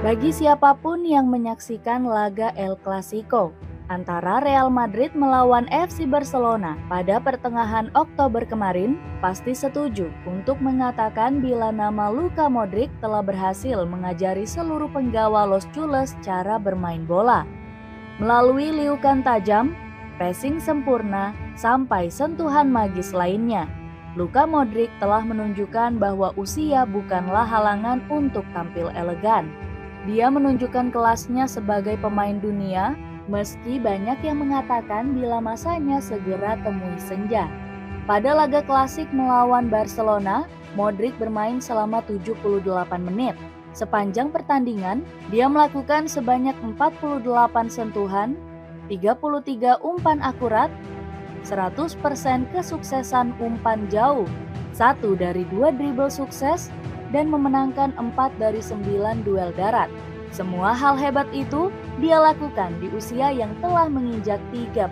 Bagi siapapun yang menyaksikan laga El Clasico antara Real Madrid melawan FC Barcelona pada pertengahan Oktober kemarin, pasti setuju untuk mengatakan bila nama Luka Modric telah berhasil mengajari seluruh penggawa Los Culés cara bermain bola. Melalui liukan tajam, passing sempurna, sampai sentuhan magis lainnya, Luka Modric telah menunjukkan bahwa usia bukanlah halangan untuk tampil elegan. Dia menunjukkan kelasnya sebagai pemain dunia, meski banyak yang mengatakan bila masanya segera temui senja. Pada laga klasik melawan Barcelona, Modric bermain selama 78 menit. Sepanjang pertandingan, dia melakukan sebanyak 48 sentuhan, 33 umpan akurat, 100% kesuksesan umpan jauh, 1 dari 2 dribble sukses, dan memenangkan 4 dari 9 duel darat. Semua hal hebat itu dia lakukan di usia yang telah menginjak 37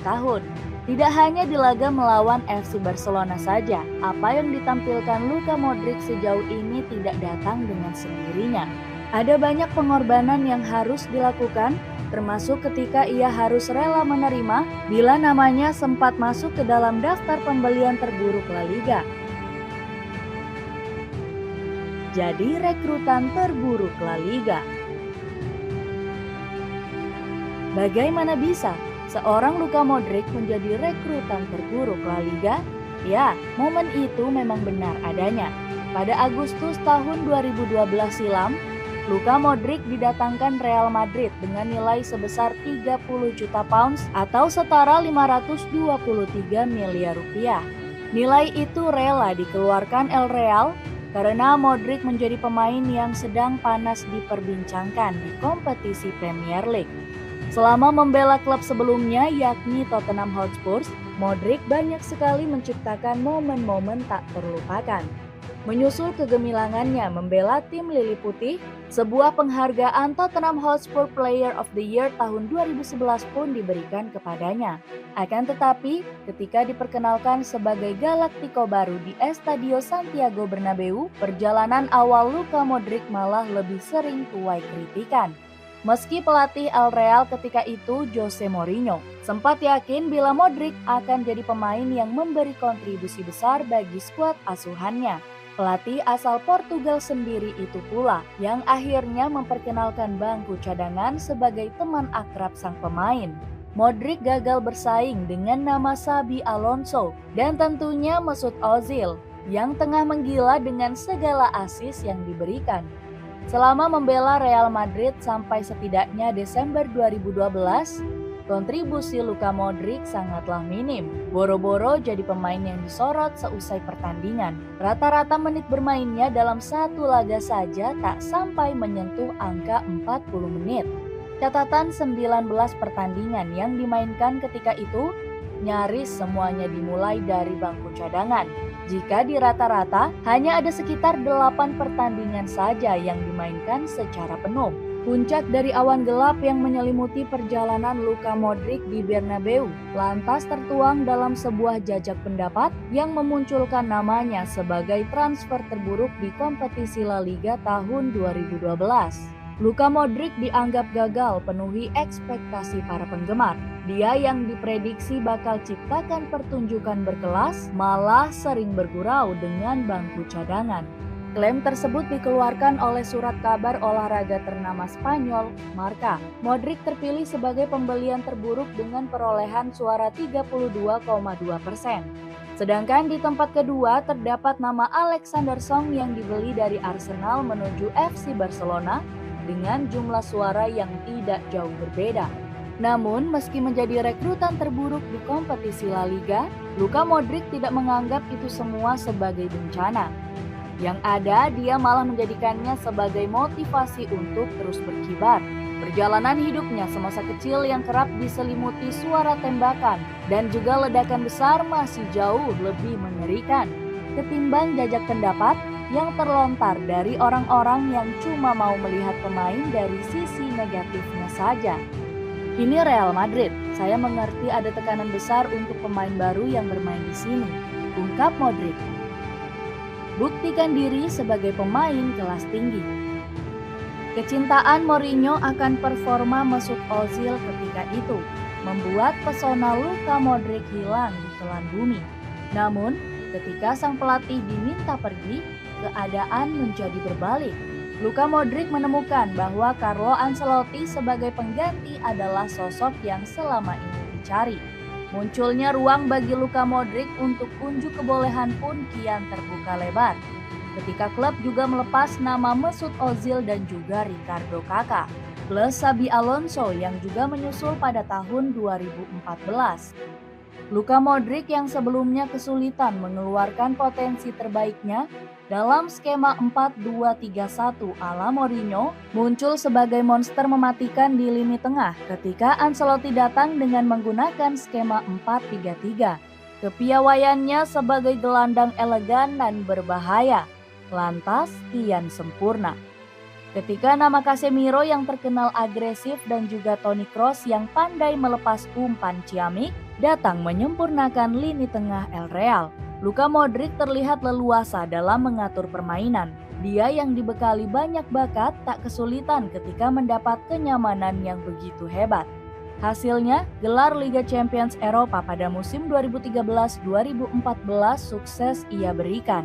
tahun. Tidak hanya di laga melawan FC Barcelona saja, apa yang ditampilkan Luka Modric sejauh ini tidak datang dengan sendirinya. Ada banyak pengorbanan yang harus dilakukan, termasuk ketika ia harus rela menerima bila namanya sempat masuk ke dalam daftar pembelian terburuk La Liga. Jadi rekrutan terburuk La Liga. Bagaimana bisa seorang Luka Modric menjadi rekrutan terburuk La Liga? Ya, momen itu memang benar adanya. Pada Agustus tahun 2012 silam, Luka Modric didatangkan Real Madrid dengan nilai sebesar 30 juta pounds atau setara 523 miliar rupiah. Nilai itu rela dikeluarkan El Real karena Modric menjadi pemain yang sedang panas diperbincangkan di kompetisi Premier League. Selama membela klub sebelumnya yakni Tottenham Hotspur, Modric banyak sekali menciptakan momen-momen tak terlupakan. Menyusul kegemilangannya membela tim Lili Putih, sebuah penghargaan Tottenham Hotspur Player of the Year tahun 2011 pun diberikan kepadanya. Akan tetapi, ketika diperkenalkan sebagai Galactico baru di Estadio Santiago Bernabeu, perjalanan awal Luka Modric malah lebih sering tuai kritikan. Meski pelatih El Real ketika itu Jose Mourinho sempat yakin bila Modric akan jadi pemain yang memberi kontribusi besar bagi skuad asuhannya. Pelatih asal Portugal sendiri itu pula yang akhirnya memperkenalkan bangku cadangan sebagai teman akrab sang pemain. Modric gagal bersaing dengan nama Xabi Alonso dan tentunya Mesut Ozil yang tengah menggila dengan segala asis yang diberikan. Selama membela Real Madrid sampai setidaknya Desember 2012, kontribusi Luka Modric sangatlah minim. Boro-boro jadi pemain yang disorot seusai pertandingan. Rata-rata menit bermainnya dalam satu laga saja tak sampai menyentuh angka 40 menit. Catatan 19 pertandingan yang dimainkan ketika itu, nyaris semuanya dimulai dari bangku cadangan. Jika di rata-rata, hanya ada sekitar 8 pertandingan saja yang dimainkan secara penuh. Puncak dari awan gelap yang menyelimuti perjalanan Luka Modric di Bernabeu lantas tertuang dalam sebuah jajak pendapat yang memunculkan namanya sebagai transfer terburuk di kompetisi La Liga tahun 2012. Luka Modric dianggap gagal penuhi ekspektasi para penggemar. Dia yang diprediksi bakal ciptakan pertunjukan berkelas malah sering bergurau dengan bangku cadangan. Klaim tersebut dikeluarkan oleh surat kabar olahraga ternama Spanyol, Marca. Modric terpilih sebagai pembelian terburuk dengan perolehan suara 32,2%. Sedangkan di tempat kedua terdapat nama Alexander Song yang dibeli dari Arsenal menuju FC Barcelona dengan jumlah suara yang tidak jauh berbeda. Namun, meski menjadi rekrutan terburuk di kompetisi La Liga, Luka Modric tidak menganggap itu semua sebagai bencana. Yang ada, dia malah menjadikannya sebagai motivasi untuk terus berkibar. Perjalanan hidupnya semasa kecil yang kerap diselimuti suara tembakan dan juga ledakan besar masih jauh lebih mengerikan ketimbang jajak pendapat yang terlontar dari orang-orang yang cuma mau melihat pemain dari sisi negatifnya saja. Ini Real Madrid, saya mengerti ada tekanan besar untuk pemain baru yang bermain di sini, ungkap Modric. Buktikan diri sebagai pemain kelas tinggi. Kecintaan Mourinho akan performa Mesut Ozil ketika itu membuat pesona Luka Modric hilang di telan bumi. Namun, ketika sang pelatih diminta pergi, keadaan menjadi berbalik. Luka Modric menemukan bahwa Carlo Ancelotti sebagai pengganti adalah sosok yang selama ini dicari. Munculnya ruang bagi Luka Modric untuk unjuk kebolehan pun kian terbuka lebar. Ketika klub juga melepas nama Mesut Ozil dan juga Ricardo Kakak, plus Xabi Alonso yang juga menyusul pada tahun 2014. Luka Modric yang sebelumnya kesulitan mengeluarkan potensi terbaiknya dalam skema 4-2-3-1 ala Mourinho muncul sebagai monster mematikan di lini tengah ketika Ancelotti datang dengan menggunakan skema 4-3-3. Kepiawaiannya sebagai gelandang elegan dan berbahaya lantas kian sempurna. Ketika nama Casemiro yang terkenal agresif dan juga Toni Kroos yang pandai melepas umpan ciamik datang menyempurnakan lini tengah El Real, Luka Modric terlihat leluasa dalam mengatur permainan. Dia yang dibekali banyak bakat tak kesulitan ketika mendapat kenyamanan yang begitu hebat. Hasilnya, gelar Liga Champions Eropa pada musim 2013-2014 sukses ia berikan.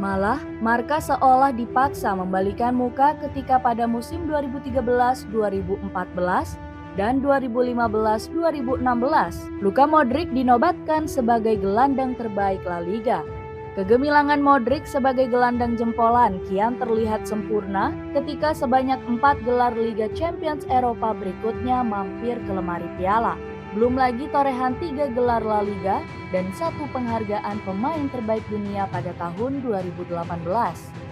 Malah, Marca seolah dipaksa membalikan muka ketika pada musim 2013-2014 dan 2015-2016, Luka Modric dinobatkan sebagai gelandang terbaik La Liga. Kegemilangan Modric sebagai gelandang jempolan kian terlihat sempurna ketika sebanyak 4 gelar Liga Champions Eropa berikutnya mampir ke lemari piala. Belum lagi torehan 3 gelar La Liga dan 1 penghargaan pemain terbaik dunia pada tahun 2018.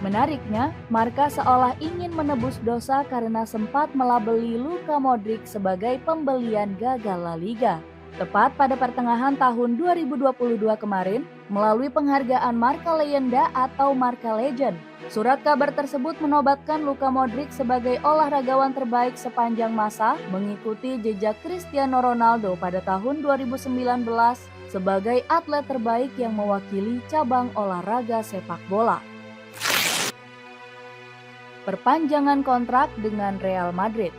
Menariknya, Marca seolah ingin menebus dosa karena sempat melabeli Luka Modric sebagai pembelian gagal La Liga. Tepat pada pertengahan tahun 2022 kemarin, melalui penghargaan Marca Leyenda atau Marca Legend, surat kabar tersebut menobatkan Luka Modric sebagai olahragawan terbaik sepanjang masa mengikuti jejak Cristiano Ronaldo pada tahun 2019 sebagai atlet terbaik yang mewakili cabang olahraga sepak bola. Perpanjangan kontrak dengan Real Madrid.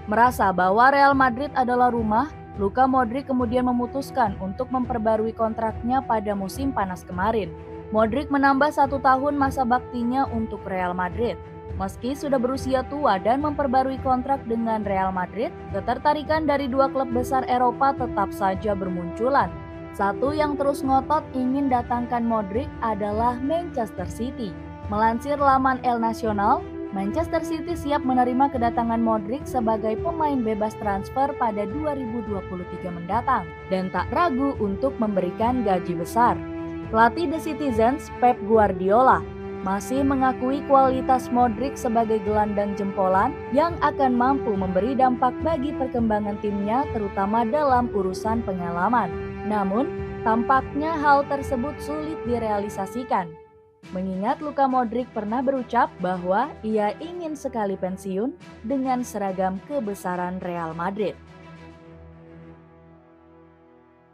Merasa bahwa Real Madrid adalah rumah, Luka Modric kemudian memutuskan untuk memperbarui kontraknya pada musim panas kemarin. Modric menambah 1 tahun masa baktinya untuk Real Madrid. Meski sudah berusia tua dan memperbarui kontrak dengan Real Madrid, ketertarikan dari 2 klub besar Eropa tetap saja bermunculan. Satu yang terus ngotot ingin datangkan Modric adalah Manchester City. Melansir laman El Nacional, Manchester City siap menerima kedatangan Modric sebagai pemain bebas transfer pada 2023 mendatang dan tak ragu untuk memberikan gaji besar. Pelatih The Citizens, Pep Guardiola, masih mengakui kualitas Modric sebagai gelandang jempolan yang akan mampu memberi dampak bagi perkembangan timnya terutama dalam urusan pengalaman. Namun, tampaknya hal tersebut sulit direalisasikan. Mengingat Luka Modric pernah berucap bahwa ia ingin sekali pensiun dengan seragam kebesaran Real Madrid.